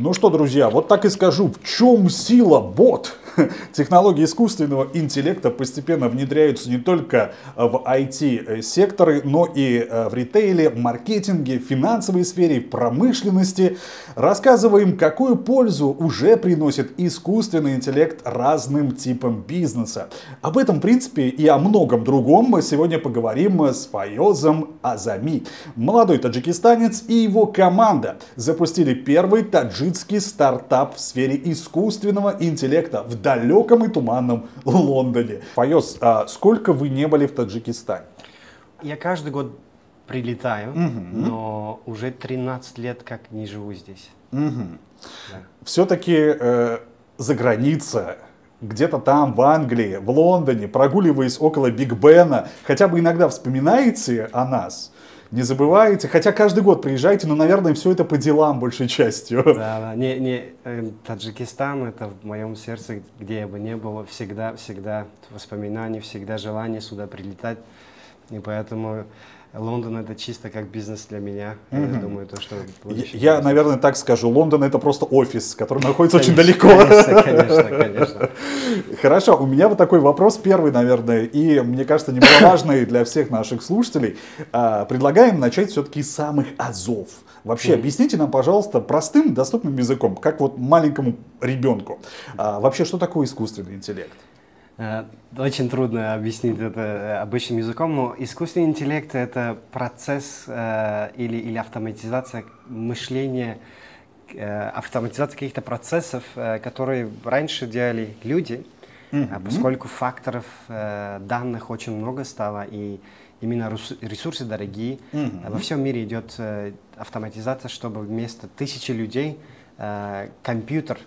Ну что, друзья, вот так и скажу, в чем сила бот? Технологии искусственного интеллекта постепенно внедряются не только в IT-секторы, но и в ритейле, маркетинге, финансовой сфере, промышленности. Рассказываем, какую пользу уже приносит искусственный интеллект разным типам бизнеса. Об этом, в принципе, и о многом другом мы сегодня поговорим с Файозом Азами. Молодой таджикистанец и его команда запустили первый таджикский стартап в сфере искусственного интеллекта в далеком и туманном Лондоне. Файоз, а сколько вы не были в Таджикистане? Я каждый год прилетаю, но уже 13 лет как не живу здесь. Да. Все-таки заграница, где-то там, в Англии, в Лондоне, прогуливаясь около Биг Бена, хотя бы иногда вспоминаете о нас? Не забывайте, хотя каждый год приезжайте, но, наверное, все это по делам большей частью. Да, Таджикистан — это в моем сердце, где я бы не был, всегда воспоминания, всегда желание сюда прилетать. И поэтому Лондон — это чисто как бизнес для меня. Я думаю, то, что... Я, наверное, так скажу. Лондон — это просто офис, который находится очень далеко. Конечно. Хорошо, у меня вот такой вопрос первый, наверное, и, мне кажется, немаловажный для всех наших слушателей. Предлагаем начать все-таки с самых азов. Вообще, объясните нам, пожалуйста, простым, доступным языком, как вот маленькому ребенку. Вообще, что такое искусственный интеллект? Очень трудно объяснить это обычным языком, но искусственный интеллект — это процесс или автоматизация мышления, автоматизация каких-то процессов, которые раньше делали люди, поскольку факторов данных очень много стало, и именно ресурсы дорогие. Во всем мире идет автоматизация, чтобы вместо 1000 людей компьютер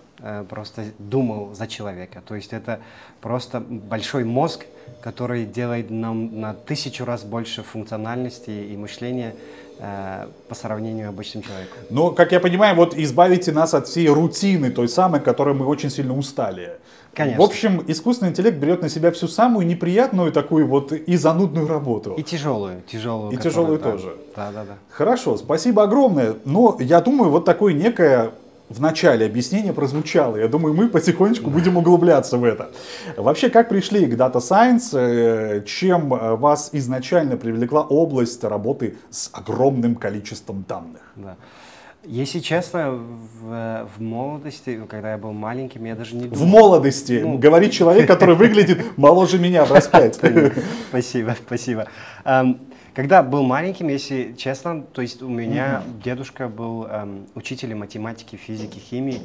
просто думал за человека. То есть это просто большой мозг, который делает нам на 1000 раз больше функциональности и мышления по сравнению с обычным человеком. Но, как я понимаю, вот избавите нас от всей рутины, той самой, которой мы очень сильно устали. Конечно. В общем, искусственный интеллект берет на себя всю самую неприятную такую вот и занудную работу. И тяжелую. И тяжелую тоже. Да. Хорошо, спасибо огромное. Но я думаю, вот такое некое в начале объяснение прозвучало. Я думаю, мы потихонечку будем углубляться в это. Вообще, как пришли к Data Science? Чем вас изначально привлекла область работы с огромным количеством данных? Да. Если честно, в молодости, когда я был маленьким, я даже не думал. В молодости, говорит человек, который выглядит моложе меня в раз 5. Спасибо. Когда был маленьким, если честно, то есть у меня дедушка был учителем математики, физики, химии.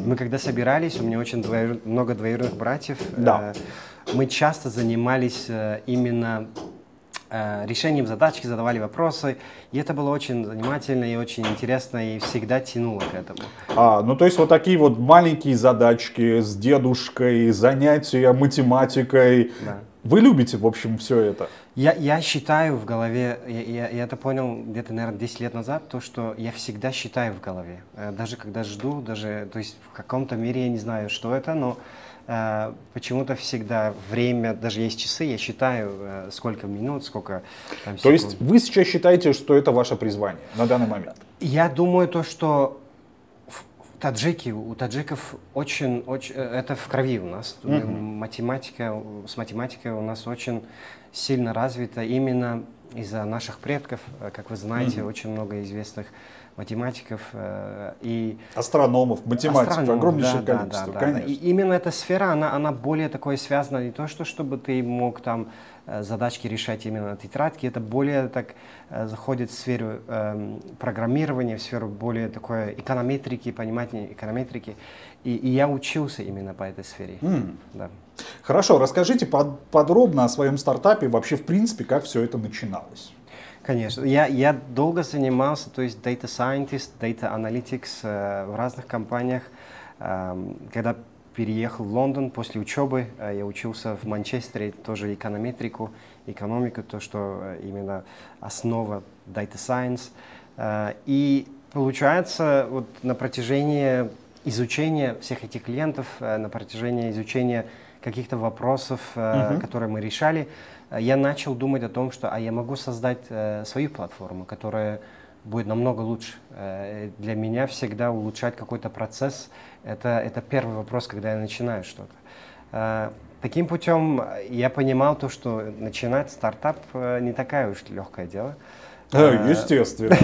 Мы когда собирались, у меня очень много двоюродных братьев, мы часто занимались именно решением задачки, задавали вопросы, и это было очень занимательно и очень интересно, и всегда тянуло к этому. Ну то есть вот такие вот маленькие задачки с дедушкой, занятия математикой. Да. Вы любите, в общем, все это? Я считаю в голове, я это понял где-то, наверное, 10 лет назад, то, что я всегда считаю в голове. Даже когда жду, то есть в каком-то мире я не знаю, что это, но почему-то всегда время, даже есть часы, я считаю, сколько минут, сколько там, секунд. То есть вы сейчас считаете, что это ваше призвание на данный момент? Я думаю, то, что у таджиков очень, это в крови у нас. С математикой у нас очень сильно развита именно из-за наших предков. Как вы знаете, очень много известных математиков и астрономов, математиков, огромнейшее количество, конечно. И именно эта сфера, она более такое связана, не то, чтобы ты мог там задачки решать именно на тетрадке, это более так заходит в сферу программирования, в сферу более такой эконометрики, понимания эконометрики. И я учился именно по этой сфере. Да. Хорошо, расскажите подробно о своем стартапе, вообще в принципе, как все это начиналось. Конечно. Я долго занимался, то есть Data Scientist, Data Analytics в разных компаниях. Когда переехал в Лондон после учебы, я учился в Манчестере, тоже эконометрику, экономику, то, что именно основа Data Science. И получается, вот на протяжении изучения всех этих клиентов, на протяжении изучения каких-то вопросов, которые мы решали, я начал думать о том, что я могу создать свою платформу, которая будет намного лучше. Для меня всегда улучшать какой-то процесс это первый вопрос, когда я начинаю что-то. Таким путем я понимал то, что начинать стартап не такая уж легкое дело. Естественно.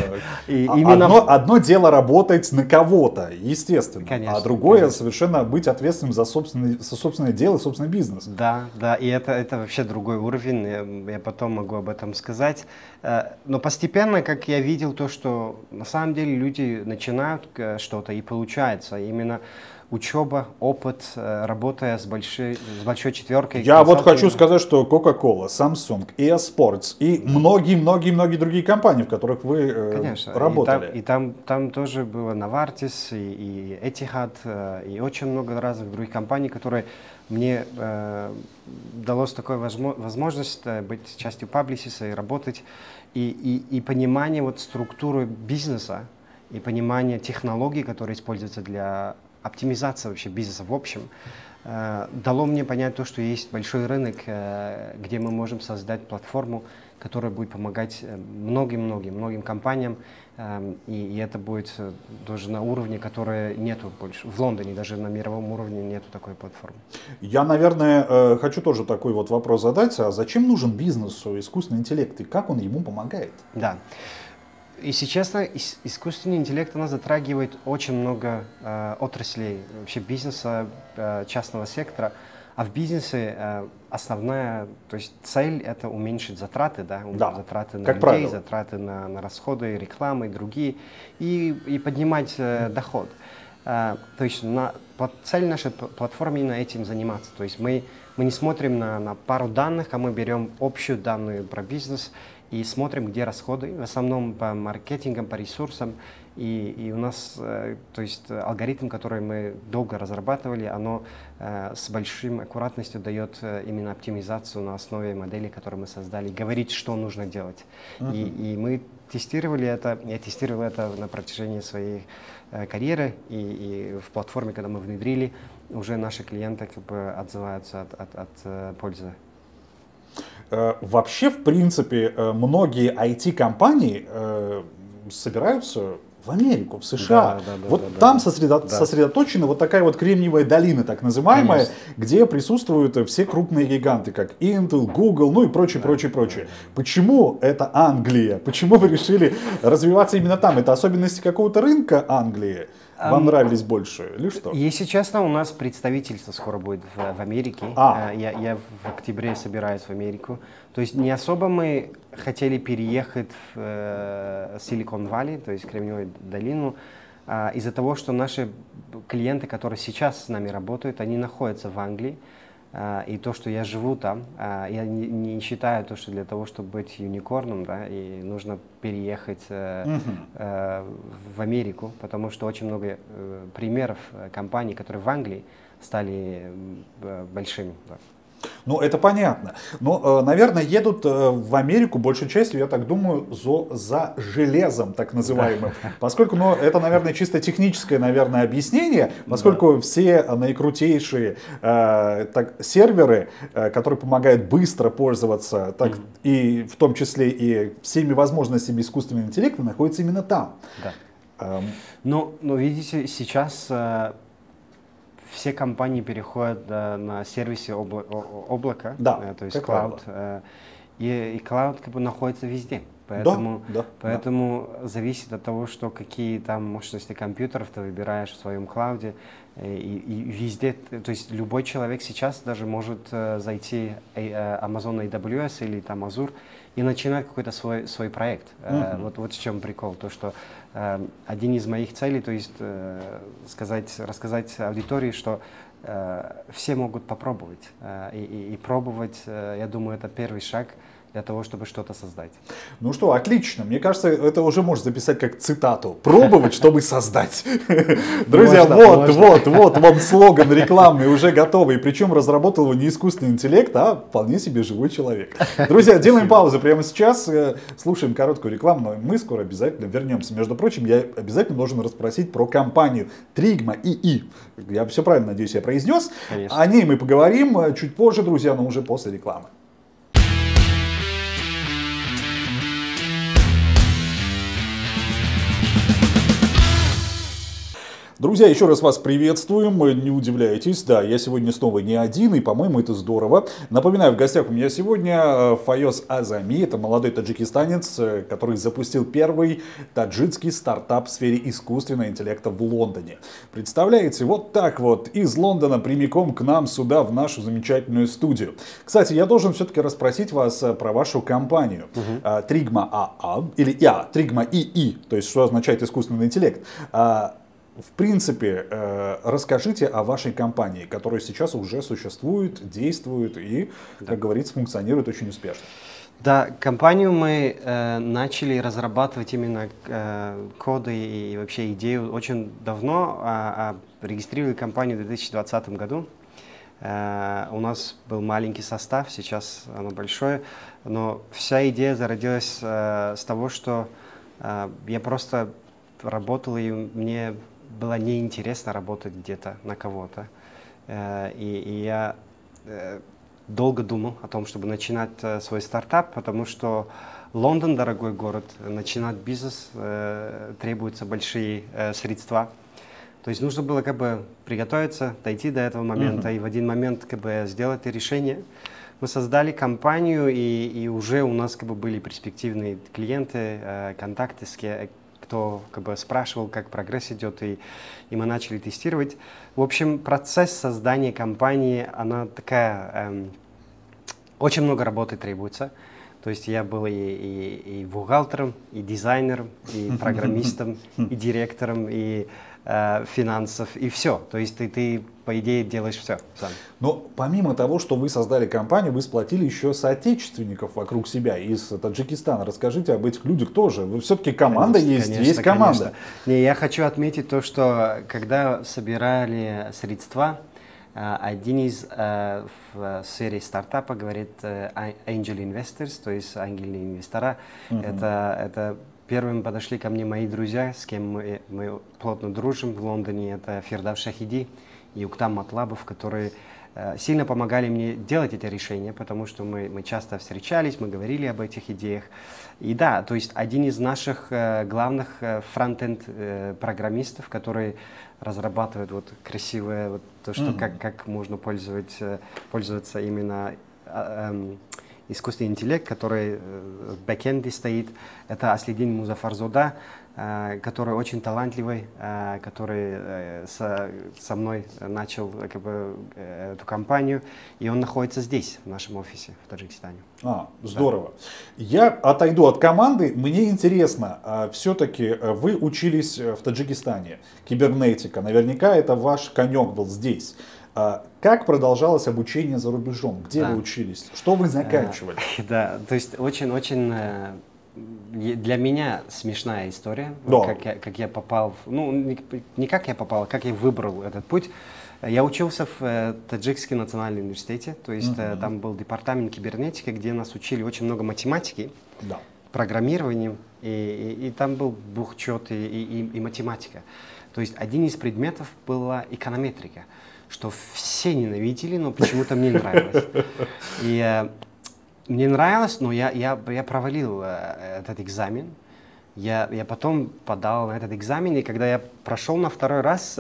И именно... одно дело работать на кого-то, естественно, Конечно, а другое конечно. совершенно быть ответственным за собственное дело, собственный бизнес. Да, да, и это вообще другой уровень, я потом могу об этом сказать. Но постепенно, как я видел, то, что на самом деле люди начинают что-то и получается. Именно учеба, опыт, работая с большой четверкой. Я вот хочу сказать, что Coca-Cola, Samsung, EA Sports и многие-многие другие компании, в которых вы Конечно. работали. И там тоже было Novartis, и Etihad, и очень много разных других компаний, которые мне далось такую возможность быть частью Publicis и работать. И понимание вот структуры бизнеса, и понимание технологий, которые используются для оптимизации вообще бизнеса в общем, дало мне понять то, что есть большой рынок, где мы можем создать платформу, которая будет помогать многим компаниям, и это будет тоже на уровне, который нету больше. В Лондоне даже на мировом уровне нету такой платформы. Я, наверное, хочу тоже такой вот вопрос задать. А зачем нужен бизнесу искусственный интеллект и как он ему помогает? Да. Если честно, искусственный интеллект, она затрагивает очень много отраслей вообще бизнеса, частного сектора. А в бизнесе основная, то есть цель это уменьшить затраты, да, затраты на людей, правило. затраты на расходы, рекламы и другие, и поднимать доход. То есть цель нашей платформы именно этим заниматься. То есть мы не смотрим на пару данных, а мы берем общую данную про бизнес и смотрим, где расходы, в основном по маркетингам, по ресурсам. И у нас, то есть алгоритм, который мы долго разрабатывали, оно с большой аккуратностью дает именно оптимизацию на основе модели, которую мы создали, говорит, что нужно делать. И мы тестировали это, я тестировал это на протяжении своей карьеры, и в платформе, когда мы внедрили, уже наши клиенты как бы отзываются от пользы. Вообще, в принципе, многие IT-компании собираются в Америку, в США. Там сосредоточена вот такая вот кремниевая долина, так называемая, конечно, где присутствуют все крупные гиганты, как Intel, Google, ну и прочее. Почему это Англия? Почему вы решили развиваться именно там? Это особенности какого-то рынка Англии? Вам нравились больше или что? Если честно, у нас представительство скоро будет в Америке. Я в октябре собираюсь в Америку. То есть не особо мы хотели переехать в Silicon Valley, то есть Кремниевую долину, из-за того, что наши клиенты, которые сейчас с нами работают, они находятся в Англии. И то, что я живу там, я не считаю то, что для того, чтобы быть юникорном, да, и нужно переехать в Америку, потому что очень много примеров компаний, которые в Англии стали большими. Да. Ну, это понятно. Но, наверное, едут в Америку большей частью, я так думаю, за железом, так называемым. Поскольку, ну, это, наверное, чисто техническое, наверное, объяснение, поскольку все наикрутейшие серверы, которые помогают быстро пользоваться, так, и в том числе и всеми возможностями искусственного интеллекта, находятся именно там. Да. Но видите, сейчас... все компании переходят на сервисы облака, то есть cloud, и cloud как бы находится везде. Поэтому зависит от того, что какие там мощности компьютеров ты выбираешь в своем клауде, и везде, то есть любой человек сейчас даже может зайти Amazon AWS или там Azure и начинать какой-то свой проект. Вот в чем прикол, то что один из моих целей, то есть рассказать аудитории, что все могут попробовать. И пробовать, я думаю, это первый шаг для того, чтобы что-то создать. Ну что, отлично. Мне кажется, это уже можно записать как цитату. Пробовать, чтобы создать. Друзья, вот вам слоган рекламный уже готовый. Причем разработал его не искусственный интеллект, а вполне себе живой человек. Друзья, делаем паузу прямо сейчас. Слушаем короткую рекламу, но мы скоро обязательно вернемся. Между прочим, я обязательно должен расспросить про компанию Trigma ИИ. Я все правильно, надеюсь, я произнес. Конечно. О ней мы поговорим чуть позже, друзья, но уже после рекламы. Друзья, еще раз вас приветствуем, не удивляйтесь, да, я сегодня снова не один, и, по-моему, это здорово. Напоминаю, в гостях у меня сегодня Файоз Азами, это молодой таджикистанец, который запустил первый таджикский стартап в сфере искусственного интеллекта в Лондоне. Представляете, вот так вот, из Лондона прямиком к нам сюда, в нашу замечательную студию. Кстати, я должен все-таки расспросить вас про вашу компанию. Trigma AA, или Trigma II, то есть что означает искусственный интеллект. В принципе, расскажите о вашей компании, которая сейчас уже существует, действует и, как говорится, функционирует очень успешно. Да, компанию мы начали разрабатывать именно коды и вообще идею очень давно, регистрировали компанию в 2020 году. У нас был маленький состав, сейчас оно большое, но вся идея зародилась с того, что я просто работал, и мне было неинтересно работать где-то на кого-то. И я долго думал о том, чтобы начинать свой стартап, потому что Лондон, дорогой город, начинать бизнес требуются большие средства. То есть нужно было как бы приготовиться, дойти до этого момента и в один момент как бы сделать это решение. Мы создали компанию, и уже у нас как бы были перспективные клиенты, контакты, кто как бы спрашивал, как прогресс идет, и мы начали тестировать. В общем, процесс создания компании, она такая, очень много работы требуется. То есть я был и бухгалтером, и дизайнером, и программистом, и директором, и финансов, и все. То есть ты по идее делаешь все сам. Но помимо того, что вы создали компанию, вы сплотили еще соотечественников вокруг себя из Таджикистана. Расскажите об этих людях тоже. Вы все-таки команда есть команда. Конечно. Не, я хочу отметить то, что когда собирали средства, один из в сфере стартапа говорит angel investors, то есть ангельные инвестора. Это первым подошли ко мне мои друзья, с кем мы плотно дружим в Лондоне. Это Фирдав Шахиди и Уктам Матлабов, которые сильно помогали мне делать эти решения, потому что мы часто встречались, мы говорили об этих идеях. И да, то есть один из наших главных фронтенд программистов, который разрабатывает вот красивое, вот то, что как можно пользоваться именно искусственный интеллект, который в бэкэнде стоит. Это Аслидин Музафарзода, который очень талантливый, который со мной начал как бы эту компанию, и он находится здесь, в нашем офисе, в Таджикистане. Здорово. Да. Я отойду от команды. Мне интересно, все-таки вы учились в Таджикистане, кибернетика. Наверняка это ваш конек был здесь. Как продолжалось обучение за рубежом? Где вы учились? Что вы заканчивали? Да, то есть очень для меня смешная история, да. как я попал, ну не как я попал, а как я выбрал этот путь. Я учился в Таджикском национальном университете, то есть там был департамент кибернетики, где нас учили очень много математики, программированию, и там был бухучет и математика. То есть один из предметов была эконометрика, что все ненавидели, но почему-то мне нравилось. И мне нравилось, но я провалил этот экзамен. Я потом подал на этот экзамен, и когда я прошел на второй раз,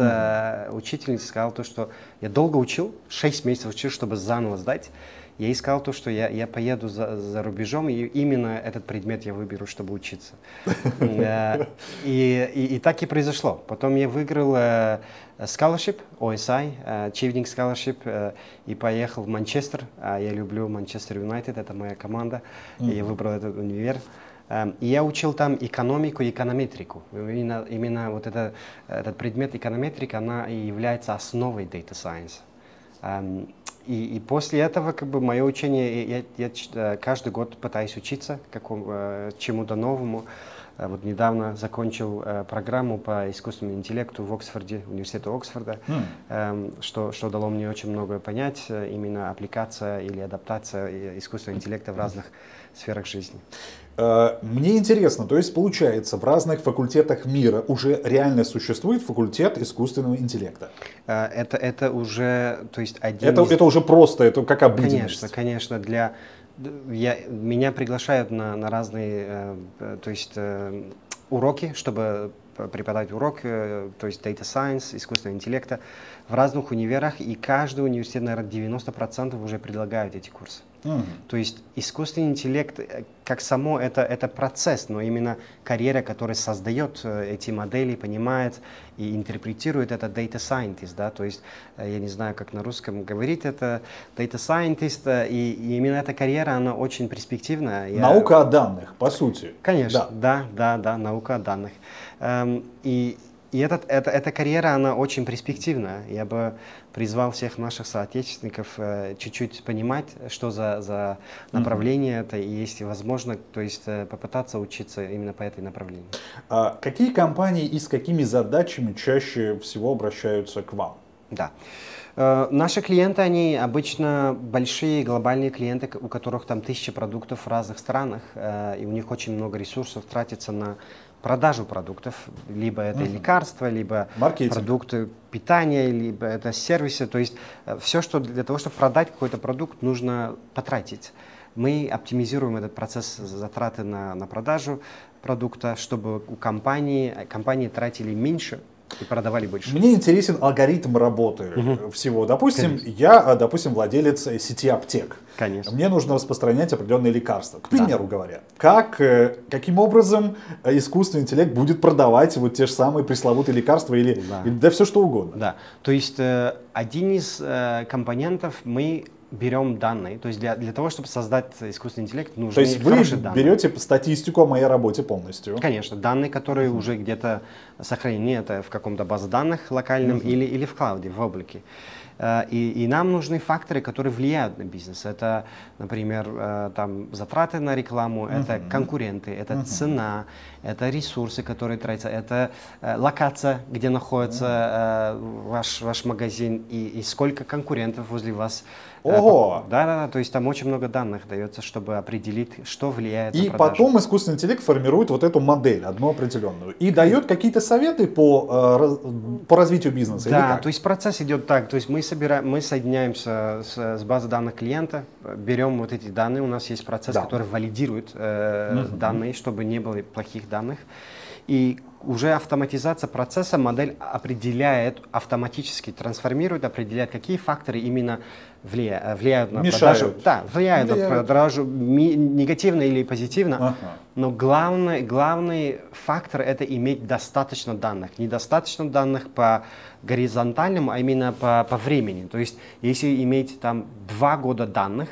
учительница сказала то, что я долго учил, 6 месяцев учил, чтобы заново сдать. Я ей сказал то, что я поеду за рубежом, и именно этот предмет я выберу, чтобы учиться. И так и произошло. Потом я выиграл scholarship, OSI, Achieving Scholarship, и поехал в Манчестер. Я люблю Манчестер Юнайтед, это моя команда. Я выбрал этот универ. И я учил там экономику и эконометрику. Именно вот этот предмет эконометрика, она и является основой Data Science. И после этого как бы мое учение, я каждый год пытаюсь учиться чему-то новому. Вот недавно закончил программу по искусственному интеллекту в Оксфорде, университете Оксфорда, что дало мне очень много понять, именно аппликация или адаптация искусственного интеллекта в разных сферах жизни. Мне интересно, то есть получается, в разных факультетах мира уже реально существует факультет искусственного интеллекта? Это уже, то есть один это уже просто, это как обыденность. Конечно, меня приглашают на разные, то есть уроки, чтобы преподавать урок, то есть Data Science, искусственного интеллекта в разных универах, и каждый университет, наверное, 90% уже предлагают эти курсы. То есть искусственный интеллект, как само, это процесс, но именно карьера, которая создает эти модели, понимает и интерпретирует, это data scientist, да, то есть, я не знаю, как на русском говорить, это data scientist, и именно эта карьера, она очень перспективная. Наука о данных, по сути. Конечно, да, наука о данных. И эта карьера, она очень перспективная. Я бы призвал всех наших соотечественников чуть-чуть понимать, что за направление это, и если возможно, то есть попытаться учиться именно по этой направлению. А какие компании и с какими задачами чаще всего обращаются к вам? Да. Наши клиенты, они обычно большие глобальные клиенты, у которых там 1000 продуктов в разных странах, и у них очень много ресурсов тратится на продажу продуктов, либо это лекарства, либо продукты питания, либо это сервисы. То есть все, что для того, чтобы продать какой-то продукт, нужно потратить. Мы оптимизируем этот процесс затраты на продажу продукта, чтобы у компании тратили меньше и продавали больше. Мне интересен алгоритм работы всего. Допустим, я, владелец сети аптек. Конечно. Мне нужно распространять определенные лекарства. К примеру говоря, каким образом искусственный интеллект будет продавать вот те же самые пресловутые лекарства или все что угодно? Да. То есть один из компонентов мы берем данные, то есть для того, чтобы создать искусственный интеллект, нужны хорошие данные. То есть вы берете статистику о моей работе полностью? Конечно, данные, которые уже где-то сохранены, это в каком-то базе данных локальном или в клауде, в облаке. И нам нужны факторы, которые влияют на бизнес. Это, например, там, затраты на рекламу, это конкуренты, это цена, это ресурсы, которые тратятся, это локация, где находится ваш магазин, и сколько конкурентов возле вас. Ого! Да, то есть там очень много данных дается, чтобы определить, что влияет на продажу. И потом искусственный интеллект формирует вот эту модель, одну определенную, и дает какие-то советы по развитию бизнеса? Да, то есть процесс идет так, то есть мы соединяемся с базой данных клиента, берем вот эти данные, у нас есть процесс, который валидирует данные, чтобы не было плохих данных. И уже автоматизация процесса, модель определяет, автоматически трансформирует, определяет, какие факторы именно влияют на продажу. Да, влияют на продажу негативно или позитивно. Но главный фактор — это иметь достаточно данных. Недостаточно данных по горизонтальному, а именно по времени. То есть если иметь там 2 года данных,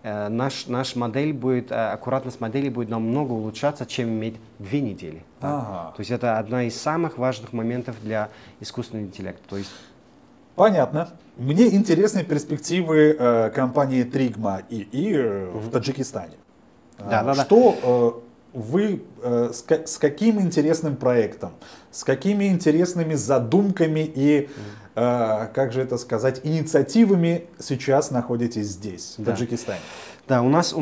наш модель будет, аккуратность модели будет намного улучшаться, чем иметь 2 недели. То есть это одна из самых важных моментов для искусственного интеллекта. То есть... Понятно. Мне интересны перспективы компании Trigma в Таджикистане. Что вы с каким интересным проектом, с какими интересными задумками и, как же это сказать, инициативами сейчас находитесь здесь, в Таджикистане? Да, у нас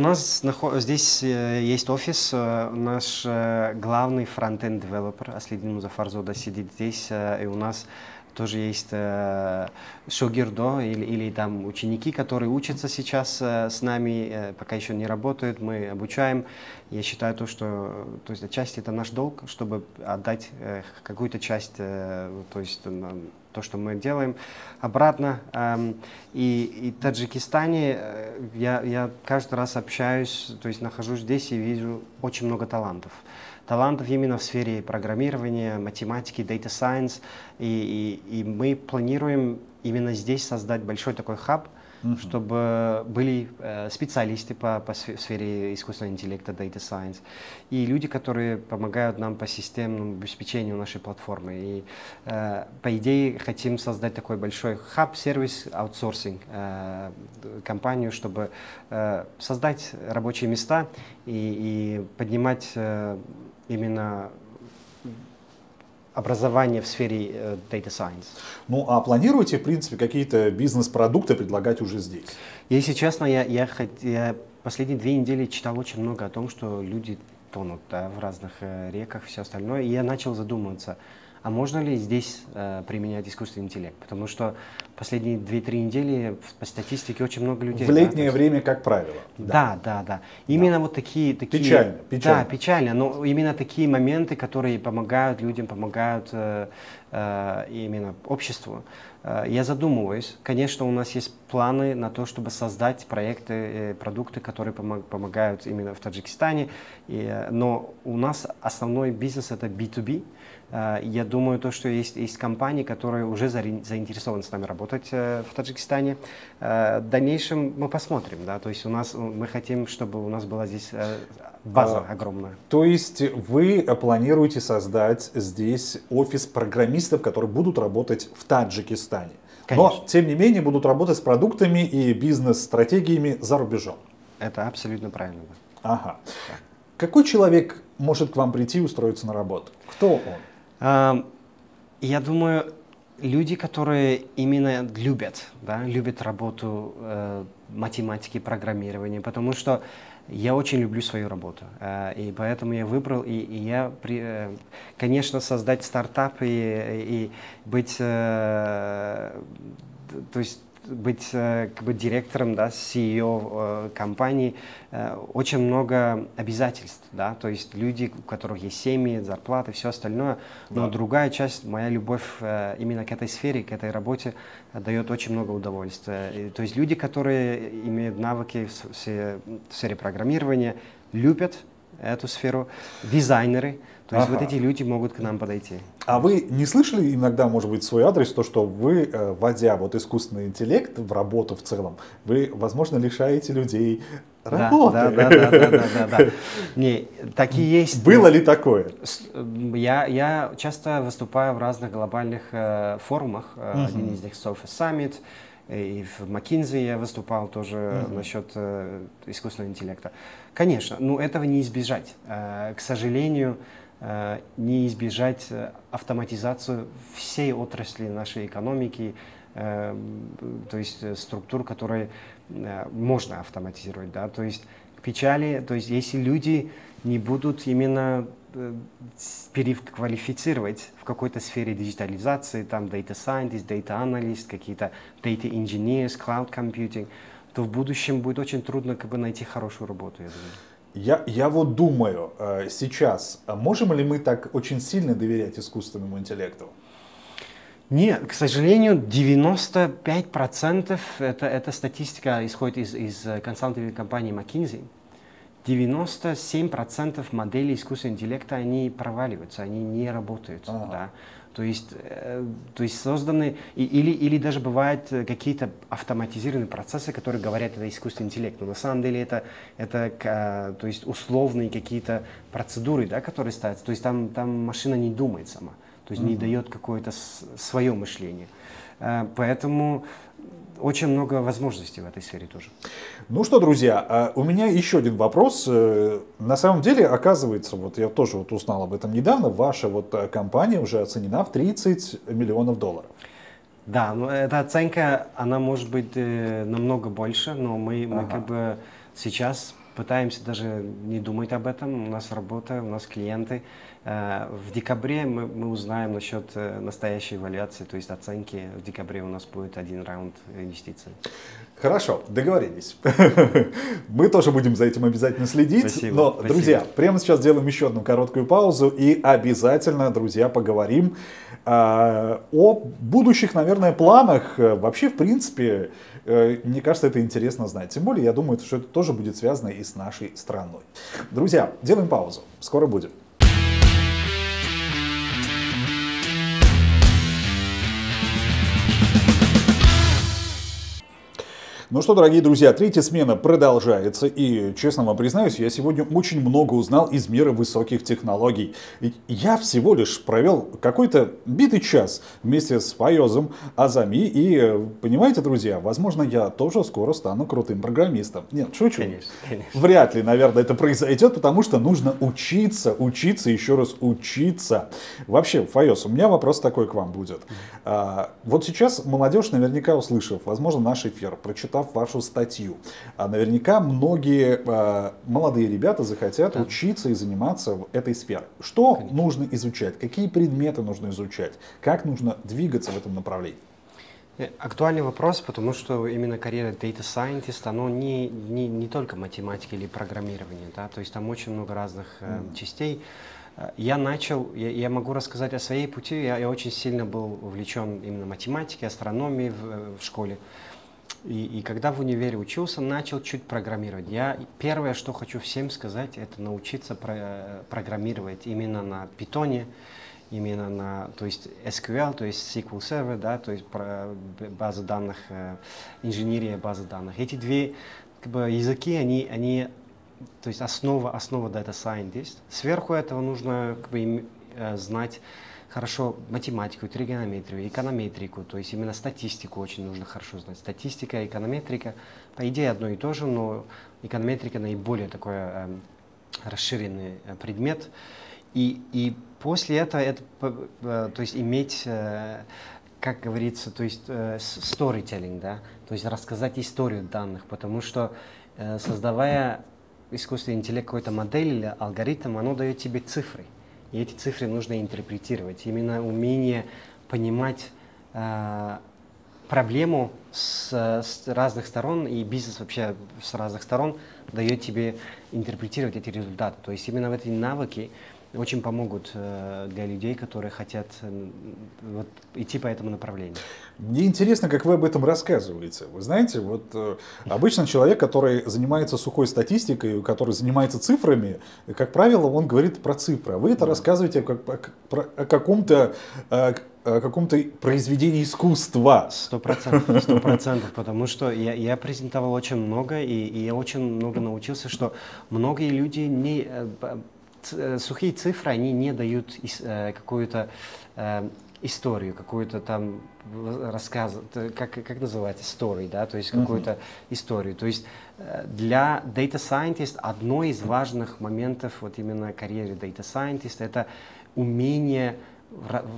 здесь есть офис, наш главный фронтенд девелопер Аслидин Музафарзода сидит здесь, и у нас тоже есть шогирдо или там ученики, которые учатся сейчас с нами, пока еще не работают, мы обучаем. Я считаю, то есть отчасти это наш долг, чтобы отдать какую-то часть, то есть то, что мы делаем, обратно. И в Таджикистане я каждый раз общаюсь, то есть нахожусь здесь и вижу очень много талантов. Талантов именно в сфере программирования, математики, data science. И мы планируем именно здесь создать большой такой хаб, чтобы были специалисты по сфере искусственного интеллекта, data science, и люди, которые помогают нам по системному обеспечению нашей платформы. И по идее хотим создать такой большой хаб, сервис, аутсорсинг компанию, чтобы создать рабочие места и поднимать именно образование в сфере data science. Ну, а планируете, в принципе, какие-то бизнес-продукты предлагать уже здесь? Если честно, я последние 2 недели читал очень много о том, что люди тонут в разных реках, все остальное. И я начал задумываться, а можно ли здесь применять искусственный интеллект? Потому что последние 2-3 недели по статистике очень много людей. В летнее время, как правило. Да. Именно вот такие... Печально. Да, печально, но именно такие моменты, которые помогают людям, помогают именно обществу. Я задумываюсь. Конечно, у нас есть планы на то, чтобы создать проекты, продукты, которые помогают именно в Таджикистане. Но у нас основной бизнес это B2B. Я думаю, то, что есть компании, которые уже заинтересованы с нами работать в Таджикистане. В дальнейшем мы посмотрим. Да? То есть мы хотим, чтобы у нас была здесь база огромная. То есть вы планируете создать здесь офис программистов, которые будут работать в Таджикистане. Конечно. Но, тем не менее, будут работать с продуктами и бизнес-стратегиями за рубежом. Это абсолютно правильно. Ага. Да. Какой человек может к вам прийти и устроиться на работу? Кто он? Я думаю, люди, которые именно любят работу математики, программирования, потому что я очень люблю свою работу, и поэтому я выбрал, конечно, создать стартап и быть, то есть быть как бы директором, да, CEO компании, очень много обязательств, да, то есть люди, у которых есть семьи, зарплаты, все остальное, но другая часть, моя любовь именно к этой сфере, к этой работе дает очень много удовольствия. То есть люди, которые имеют навыки в сфере программирования, любят эту сферу, дизайнеры. То есть вот эти люди могут к нам подойти. А вы не слышали иногда, может быть, свой адрес, то, что вы, вводя вот искусственный интеллект в работу в целом, вы, возможно, лишаете людей работы? Да. Не, такие есть. Было ли такое? Я часто выступаю в разных глобальных форумах. Один из них Surface Summit. И в McKinsey я выступал тоже насчет искусственного интеллекта. Конечно, но этого не избежать. К сожалению, не избежать автоматизацию всей отрасли нашей экономики, то есть структур, которые можно автоматизировать. Да? То есть к печали, то есть если люди не будут именно переквалифицировать в какой-то сфере диджитализации, там data scientist, data analyst, какие-то data engineers, cloud computing, то в будущем будет очень трудно как бы найти хорошую работу, я думаю. Я вот думаю сейчас, можем ли мы так очень сильно доверять искусственному интеллекту? Нет, к сожалению, 95% это статистика исходит из консалтинговой компании McKinsey. 97% моделей искусственного интеллекта, они проваливаются, они не работают. Да? То есть созданы, или даже бывают какие-то автоматизированные процессы, которые говорят, это искусственный интеллект. Но на самом деле это то есть условные какие-то процедуры, да, которые ставятся. То есть там машина не думает сама, то есть не дает какое-то свое мышление. Поэтому очень много возможностей в этой сфере тоже. Ну что, друзья, у меня еще один вопрос. На самом деле, оказывается, вот я тоже вот узнал об этом недавно, ваша вот компания уже оценена в $30 миллионов. Да, но эта оценка, она может быть намного больше, но мы как бы сейчас пытаемся даже не думать об этом. У нас работа, у нас клиенты. В декабре мы узнаем насчет настоящей эвалюации, то есть оценки. В декабре у нас будет один раунд инвестиций. Хорошо, договорились. Мы тоже будем за этим обязательно следить. Спасибо. Друзья, прямо сейчас сделаем еще одну короткую паузу и обязательно, друзья, поговорим о будущих, наверное, планах. Вообще, в принципе, мне кажется, это интересно знать. Тем более, я думаю, что это тоже будет связано и с нашей страной. Друзья, делаем паузу. Скоро будем. Ну что, дорогие друзья, третья смена продолжается, и, честно вам признаюсь, я сегодня очень много узнал из мира высоких технологий. Я всего лишь провел какой-то битый час вместе с Файозом Азами, и, понимаете, друзья, возможно, я тоже скоро стану крутым программистом. Нет, шучу. Конечно. Вряд ли, наверное, это произойдет, потому что нужно учиться, еще раз учиться. Вообще, Файоз, у меня вопрос такой к вам будет. Вот сейчас молодежь, наверняка услышав, возможно, наш эфир, прочитав прочитав вашу статью. Наверняка многие молодые ребята захотят учиться и заниматься в этой сфере. Что нужно изучать? Какие предметы нужно изучать? Как нужно двигаться в этом направлении? Актуальный вопрос, потому что именно карьера Data Scientist, оно не только математика или программирование, да, то есть там очень много разных частей. Я могу рассказать о своей пути, я очень сильно был увлечен именно математикой, астрономией в школе. И когда в универе учился, начал чуть программировать. Первое, что хочу всем сказать, это научиться программировать именно на Python, именно то есть SQL, то есть SQL Server, да, то есть база данных, инженерия базы данных. Эти две языки, они то есть основа Data Scientist. Сверху этого нужно знать хорошо математику, тригонометрию, эконометрику, то есть именно статистику очень нужно хорошо знать. Статистика и эконометрика, по идее, одно и то же, но эконометрика наиболее такой расширенный предмет. И после этого то есть иметь, как говорится, то есть storytelling, да, то есть рассказать историю данных, потому что создавая искусственный интеллект, какой-то модель или алгоритм, оно дает тебе цифры. И эти цифры нужно интерпретировать. Именно умение понимать проблему с разных сторон, и бизнес вообще с разных сторон дает тебе интерпретировать эти результаты. То есть именно в эти навыки очень помогут для людей, которые хотят идти по этому направлению. Мне интересно, как вы об этом рассказываете. Вы знаете, вот обычно человек, который занимается сухой статистикой, который занимается цифрами, как правило, он говорит про цифры. А вы это рассказываете о каком-то произведении искусства. 100%, потому что я презентовал очень много, и я очень много научился, что многие люди сухие цифры, они не дают какую-то историю, какую-то там рассказ, как называется, story, да, то есть какую-то историю. То есть для Data Scientist одно из важных моментов вот именно карьеры Data Scientist это умение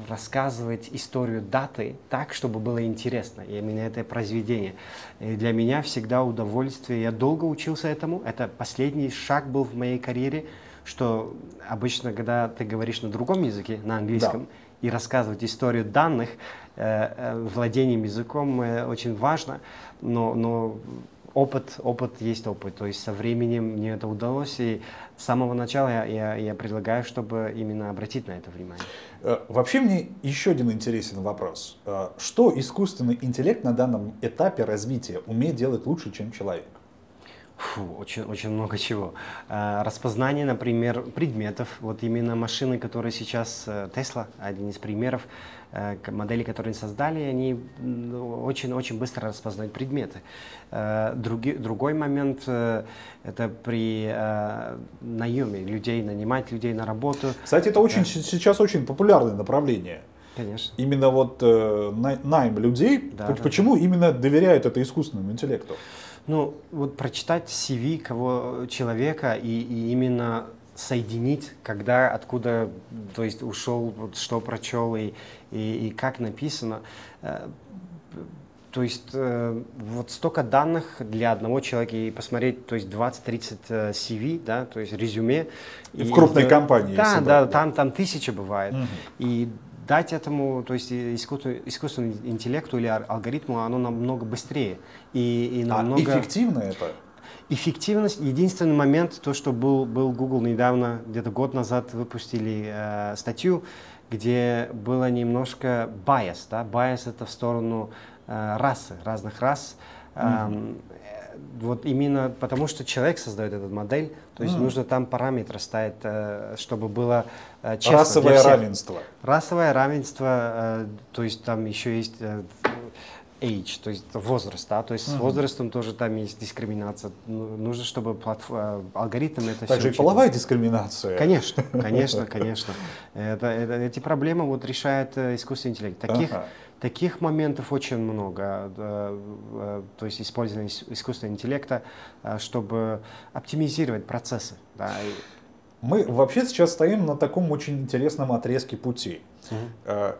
рассказывать историю даты так, чтобы было интересно. И именно это произведение. И для меня всегда удовольствие. Я долго учился этому. Это последний шаг был в моей карьере, что обычно, когда ты говоришь на другом языке, на английском, и рассказывать историю данных, владением языком очень важно, но опыт есть опыт. То есть со временем мне это удалось, и с самого начала я предлагаю, чтобы именно обратить на это внимание. Вообще мне еще один интересен вопрос. Что искусственный интеллект на данном этапе развития умеет делать лучше, чем человек? Очень много чего. Распознание, например, предметов. Вот именно машины, которые сейчас, Tesla, один из примеров, модели, которые создали, они очень быстро распознают предметы. Другой момент, это при наеме людей, нанимать людей на работу. Кстати, это сейчас очень популярное направление. Конечно. Именно вот найм людей. Почему именно доверяют это искусственному интеллекту? Ну, вот прочитать CV человека и именно соединить, когда, откуда, то есть ушел, вот, что прочел и как написано. То есть вот столько данных для одного человека и посмотреть, то есть 20-30 CV, да, то есть резюме. В крупной компании. Да, там 1000 бывает. И дать этому, то есть искусственному интеллекту или алгоритму, оно намного быстрее. И намного... эффективно это? Эффективность, единственный момент, то, что был Google недавно, где-то год назад выпустили статью, где было немножко bias, да, bias это в сторону расы, разных рас. Вот именно потому, что человек создает эту модель, то есть нужно там параметры ставить, чтобы было честно. Расовое равенство. Расовое равенство, то есть там еще есть age, то есть возраст, да, то есть с возрастом тоже там есть дискриминация. Нужно, чтобы алгоритм это все также и половая дискриминация. Конечно. Эти проблемы вот решает искусственный интеллект. Таких моментов очень много, то есть использование искусственного интеллекта, чтобы оптимизировать процессы. Да. Мы вообще сейчас стоим на таком очень интересном отрезке пути.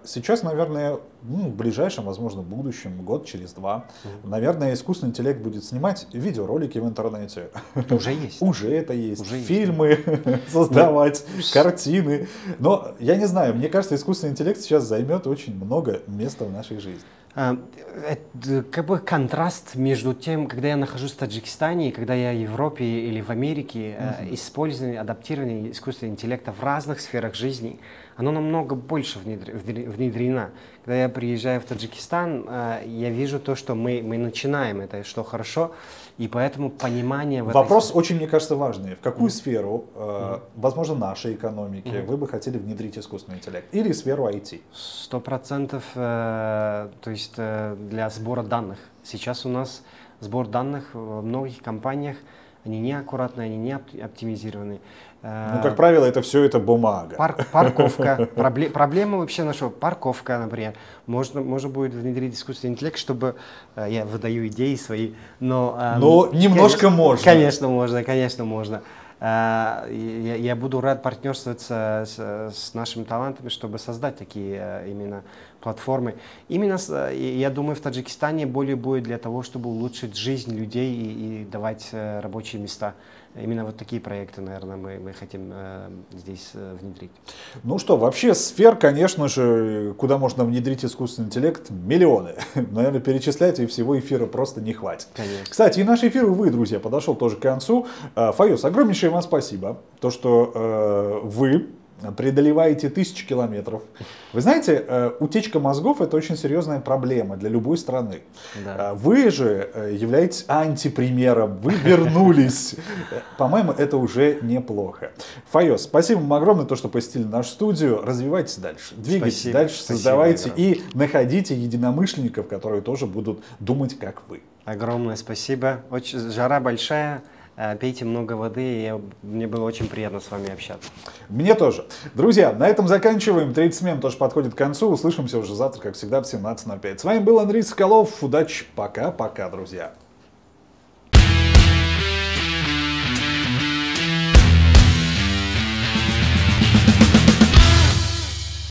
Сейчас, наверное, в ближайшем, возможно, будущем, год через два, наверное, искусственный интеллект будет снимать видеоролики в интернете. Уже есть. Уже это есть. Уже фильмы создавать, картины. Но я не знаю, мне кажется, искусственный интеллект сейчас займет очень много места в нашей жизни. Это как бы контраст между тем, когда я нахожусь в Таджикистане и когда я в Европе или в Америке, использование, адаптирование искусственного интеллекта в разных сферах жизни, оно намного больше внедрено. Когда я приезжаю в Таджикистан, я вижу то, что мы начинаем это, что хорошо, и поэтому понимание... Вопрос очень, мне кажется, важный. В какую сферу, возможно, нашей экономики вы бы хотели внедрить искусственный интеллект? Или сферу IT? 100%, то есть для сбора данных. Сейчас у нас сбор данных в многих компаниях, они неаккуратны, они не оптимизированы. Ну, как правило, это все это бумага. Парковка. Проблема вообще наша парковка, например. Можно будет внедрить искусственный интеллект, чтобы... Я выдаю идеи свои, но... немножко можно. Конечно, можно. Я буду рад партнерствовать с нашими талантами, чтобы создать такие именно платформы. Именно, я думаю, в Таджикистане более будет для того, чтобы улучшить жизнь людей и давать рабочие места. Именно вот такие проекты, наверное, мы хотим здесь внедрить. Ну что, вообще сфер, конечно же, куда можно внедрить искусственный интеллект, миллионы. Наверное, перечислять, и всего эфира просто не хватит. Конечно. Кстати, и наш эфир, увы, друзья, подошел тоже к концу. Файос, огромнейшее вам спасибо, то, что вы преодолеваете 1000 километров. Вы знаете, утечка мозгов — это очень серьезная проблема для любой страны. Да. Вы же являетесь антипримером, вы вернулись. По-моему, это уже неплохо. Файос, спасибо вам огромное, то, что посетили нашу студию. Развивайтесь дальше, двигайтесь дальше, создавайте и находите единомышленников, которые тоже будут думать, как вы. Огромное спасибо. Очень, жара большая. Пейте много воды, и мне было очень приятно с вами общаться. Мне тоже. Друзья, на этом заканчиваем. 30 смен тоже подходит к концу. Услышимся уже завтра, как всегда, в 17:05. С вами был Андрей Соколов. Удачи. Пока-пока, друзья.